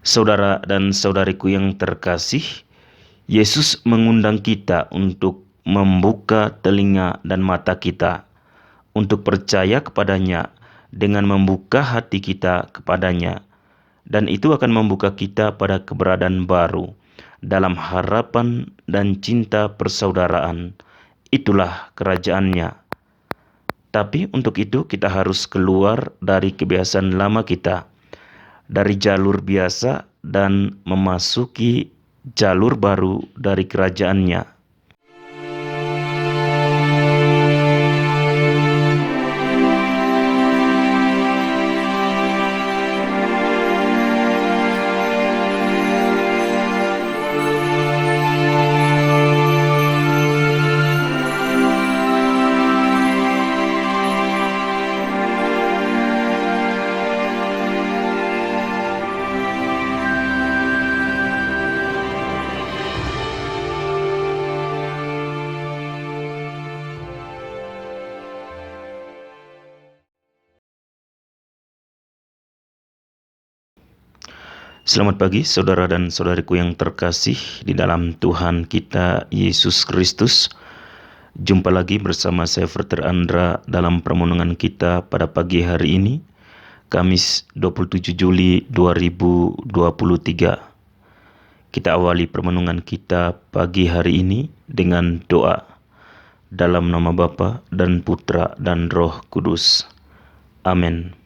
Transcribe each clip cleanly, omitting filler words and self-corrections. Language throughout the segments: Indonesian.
Saudara dan saudariku yang terkasih, Yesus mengundang kita untuk membuka telinga dan mata kita, untuk percaya kepadanya dengan membuka hati kita kepadanya. Dan itu akan membuka kita pada keberadaan baru dalam harapan dan cinta persaudaraan. Itulah kerajaannya. Tapi untuk itu kita harus keluar dari kebiasaan lama kita, dari jalur biasa dan memasuki jalur baru dari kerajaannya. Selamat pagi saudara dan saudariku yang terkasih di dalam Tuhan kita Yesus Kristus. Jumpa lagi bersama saya Frater Andra dalam permenungan kita pada pagi hari ini, Kamis 27 Juli 2023. Kita awali permenungan kita pagi hari ini dengan doa. Dalam nama Bapa dan Putra dan Roh Kudus. Amin.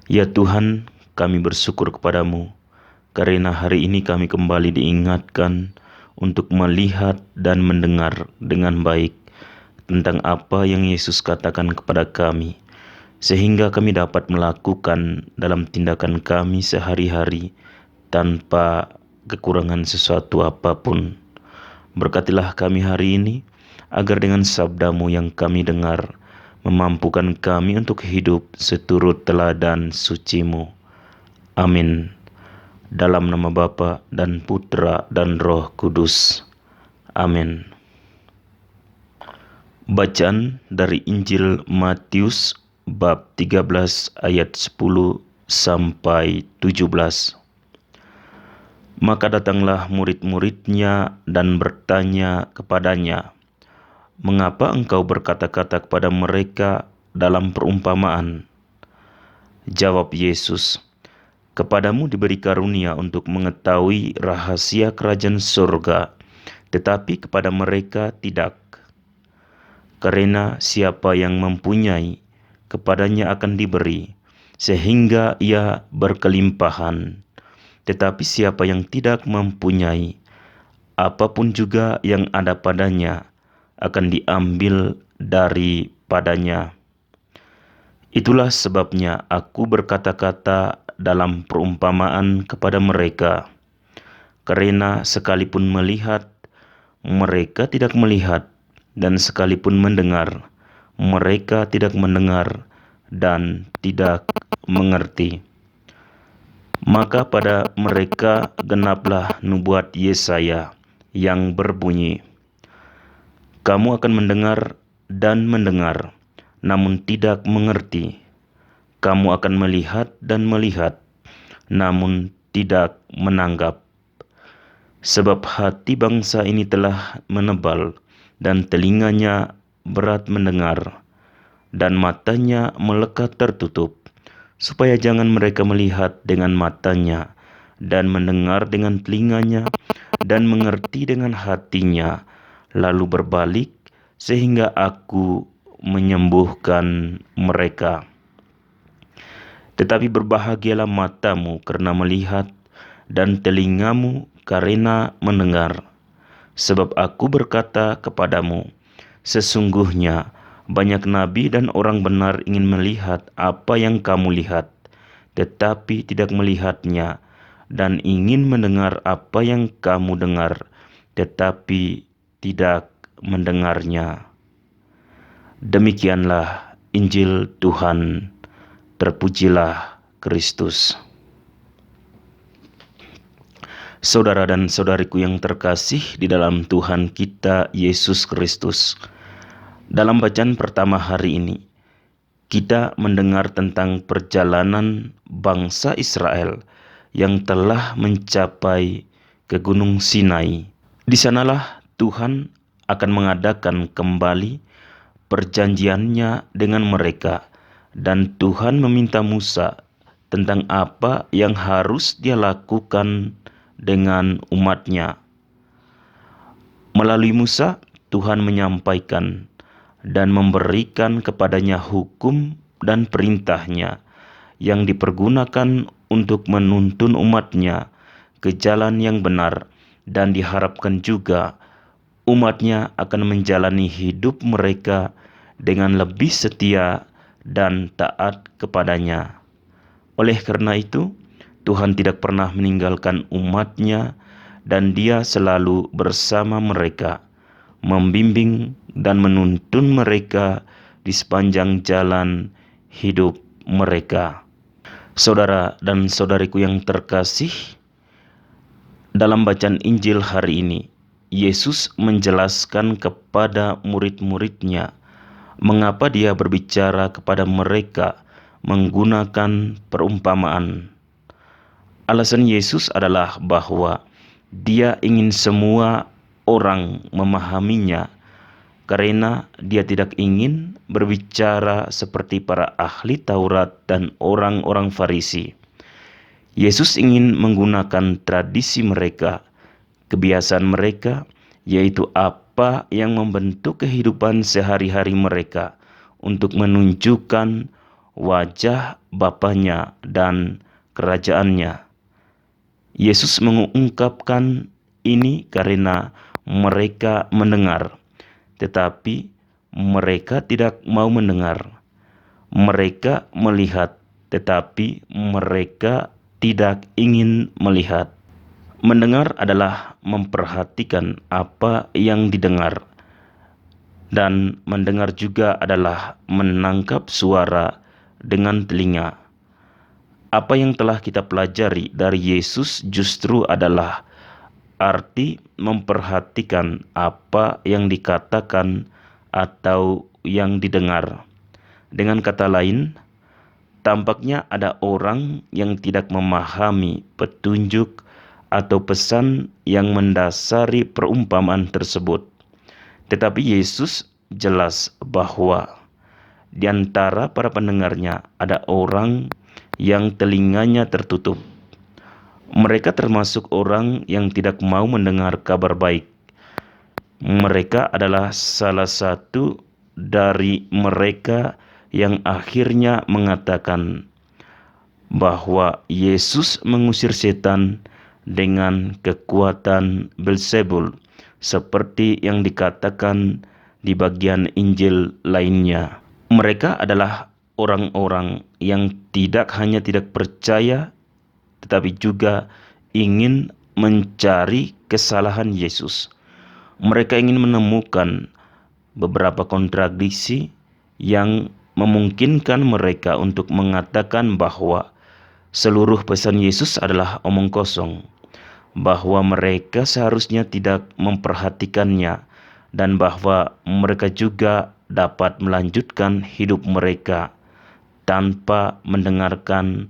Ya Tuhan, kami bersyukur kepadamu, karena hari ini kami kembali diingatkan untuk melihat dan mendengar dengan baik tentang apa yang Yesus katakan kepada kami, sehingga kami dapat melakukan dalam tindakan kami sehari-hari tanpa kekurangan sesuatu apapun. Berkatilah kami hari ini, agar dengan sabdamu yang kami dengar, memampukan kami untuk hidup seturut teladan suci-Mu. Amin. Dalam nama Bapa dan Putra dan Roh Kudus. Amin. Bacaan dari Injil Matius bab 13 ayat 10 sampai 17. Maka datanglah murid-muridnya dan bertanya kepadanya, "Mengapa engkau berkata-kata kepada mereka dalam perumpamaan?" Jawab Yesus, "Kepadamu diberi karunia untuk mengetahui rahasia kerajaan surga, tetapi kepada mereka tidak. Karena siapa yang mempunyai, kepadanya akan diberi, sehingga ia berkelimpahan. Tetapi siapa yang tidak mempunyai, apapun juga yang ada padanya, akan diambil daripadanya. Itulah sebabnya aku berkata-kata dalam perumpamaan kepada mereka, karena sekalipun melihat, mereka tidak melihat, dan sekalipun mendengar, mereka tidak mendengar dan tidak mengerti. Maka pada mereka genaplah nubuat Yesaya yang berbunyi, kamu akan mendengar dan mendengar, namun tidak mengerti. Kamu akan melihat dan melihat, namun tidak menanggap. Sebab hati bangsa ini telah menebal, dan telinganya berat mendengar, dan matanya melekat tertutup, supaya jangan mereka melihat dengan matanya, dan mendengar dengan telinganya, dan mengerti dengan hatinya, lalu berbalik, sehingga aku menyembuhkan mereka. Tetapi berbahagialah matamu karena melihat, dan telingamu karena mendengar. Sebab aku berkata kepadamu, sesungguhnya banyak nabi dan orang benar ingin melihat apa yang kamu lihat, tetapi tidak melihatnya, dan ingin mendengar apa yang kamu dengar, tetapi tidak mendengarnya. Demikianlah Injil Tuhan. Terpujilah Kristus. Saudara dan saudariku yang terkasih di dalam Tuhan kita Yesus Kristus. Dalam bacaan pertama hari ini, kita mendengar tentang perjalanan bangsa Israel yang telah mencapai ke Gunung Sinai. Di sanalah Tuhan akan mengadakan kembali perjanjiannya dengan mereka, dan Tuhan meminta Musa tentang apa yang harus dia lakukan dengan umatnya. Melalui Musa, Tuhan menyampaikan dan memberikan kepadanya hukum dan perintahnya yang dipergunakan untuk menuntun umatnya ke jalan yang benar, dan diharapkan juga umatnya akan menjalani hidup mereka dengan lebih setia dan taat kepadanya. Oleh karena itu, Tuhan tidak pernah meninggalkan umatnya, dan Dia selalu bersama mereka, membimbing dan menuntun mereka di sepanjang jalan hidup mereka. Saudara dan saudariku yang terkasih, dalam bacaan Injil hari ini, Yesus menjelaskan kepada murid-muridnya mengapa Dia berbicara kepada mereka menggunakan perumpamaan. Alasan Yesus adalah bahwa Dia ingin semua orang memahaminya, karena Dia tidak ingin berbicara seperti para ahli Taurat dan orang-orang Farisi. Yesus ingin menggunakan tradisi mereka, kebiasaan mereka, yaitu apa yang membentuk kehidupan sehari-hari mereka, untuk menunjukkan wajah Bapanya dan kerajaannya. Yesus mengungkapkan ini karena mereka mendengar, tetapi mereka tidak mau mendengar. Mereka melihat, tetapi mereka tidak ingin melihat. Mendengar adalah memperhatikan apa yang didengar, dan mendengar juga adalah menangkap suara dengan telinga. Apa yang telah kita pelajari dari Yesus justru adalah arti memperhatikan apa yang dikatakan atau yang didengar. Dengan kata lain, tampaknya ada orang yang tidak memahami petunjuk atau pesan yang mendasari perumpamaan tersebut. Tetapi Yesus jelas bahwa di antara para pendengarnya ada orang yang telinganya tertutup. Mereka termasuk orang yang tidak mau mendengar kabar baik. Mereka adalah salah satu dari mereka yang akhirnya mengatakan bahwa Yesus mengusir setan dengan kekuatan Beelzebul, seperti yang dikatakan di bagian Injil lainnya. Mereka adalah orang-orang yang tidak hanya tidak percaya, tetapi juga ingin mencari kesalahan Yesus. Mereka ingin menemukan beberapa kontradiksi yang memungkinkan mereka untuk mengatakan bahwa seluruh pesan Yesus adalah omong kosong, bahwa mereka seharusnya tidak memperhatikannya, dan bahwa mereka juga dapat melanjutkan hidup mereka tanpa mendengarkan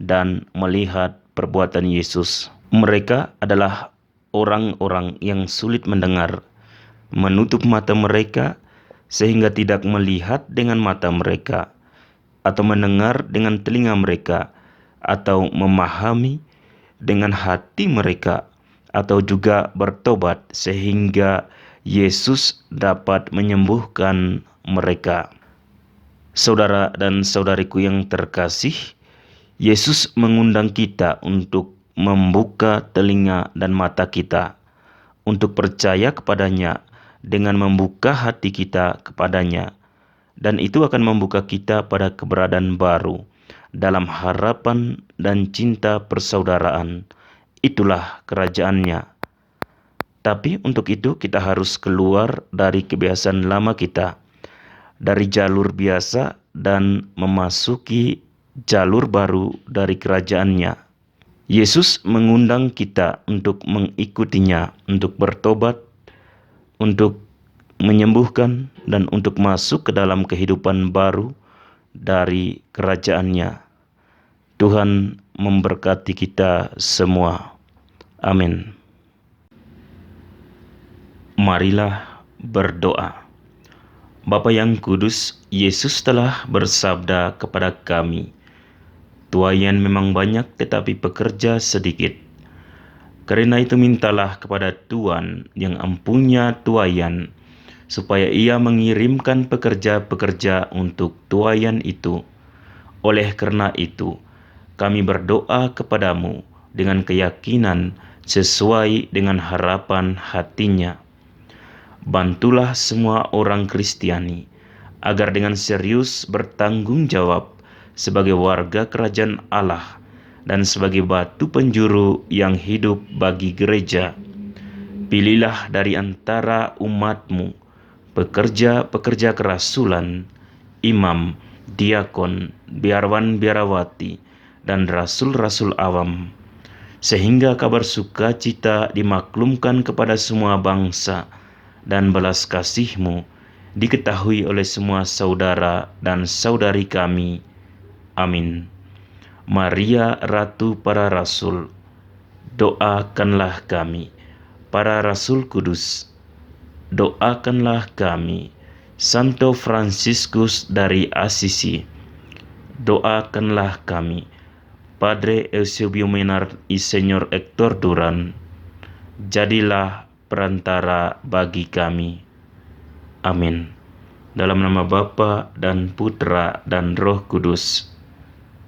dan melihat perbuatan Yesus. Mereka adalah orang-orang yang sulit mendengar, menutup mata mereka sehingga tidak melihat dengan mata mereka, atau mendengar dengan telinga mereka, atau memahami dengan hati mereka, atau juga bertobat sehingga Yesus dapat menyembuhkan mereka. Saudara dan saudariku yang terkasih, Yesus mengundang kita untuk membuka telinga dan mata kita, untuk percaya kepadanya dengan membuka hati kita kepadanya. Dan itu akan membuka kita pada keberadaan baru dalam harapan dan cinta persaudaraan. Itulah kerajaannya. Tapi untuk itu kita harus keluar dari kebiasaan lama kita, dari jalur biasa, dan memasuki jalur baru dari kerajaannya. Yesus mengundang kita untuk mengikutinya, untuk bertobat, untuk menyembuhkan, dan untuk masuk ke dalam kehidupan baru dari kerajaannya. Tuhan memberkati kita semua. Amin. Marilah berdoa. Bapa yang kudus, Yesus telah bersabda kepada kami, "Tuaian memang banyak tetapi pekerja sedikit. Karena itu mintalah kepada Tuhan yang empunya tuaian, supaya Ia mengirimkan pekerja-pekerja untuk tuaian itu. Oleh karena itu, kami berdoa kepadamu dengan keyakinan sesuai dengan harapan hatinya. Bantulah semua orang Kristiani agar dengan serius bertanggung jawab sebagai warga kerajaan Allah dan sebagai batu penjuru yang hidup bagi gereja. Pilihlah dari antara umatmu pekerja-pekerja kerasulan, imam, diakon, biarawan-biarawati, dan rasul-rasul awam, sehingga kabar sukacita dimaklumkan kepada semua bangsa, dan belas kasih-Mu diketahui oleh semua saudara dan saudari kami. Amin. Maria Ratu para Rasul, doakanlah kami. Para Rasul Kudus, doakanlah kami. Santo Fransiskus dari Assisi, doakanlah kami. Padre Eusebio Menard y Señor Hector Duran, jadilah perantara bagi kami. Amin. Dalam nama Bapa dan Putra dan Roh Kudus.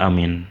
Amin.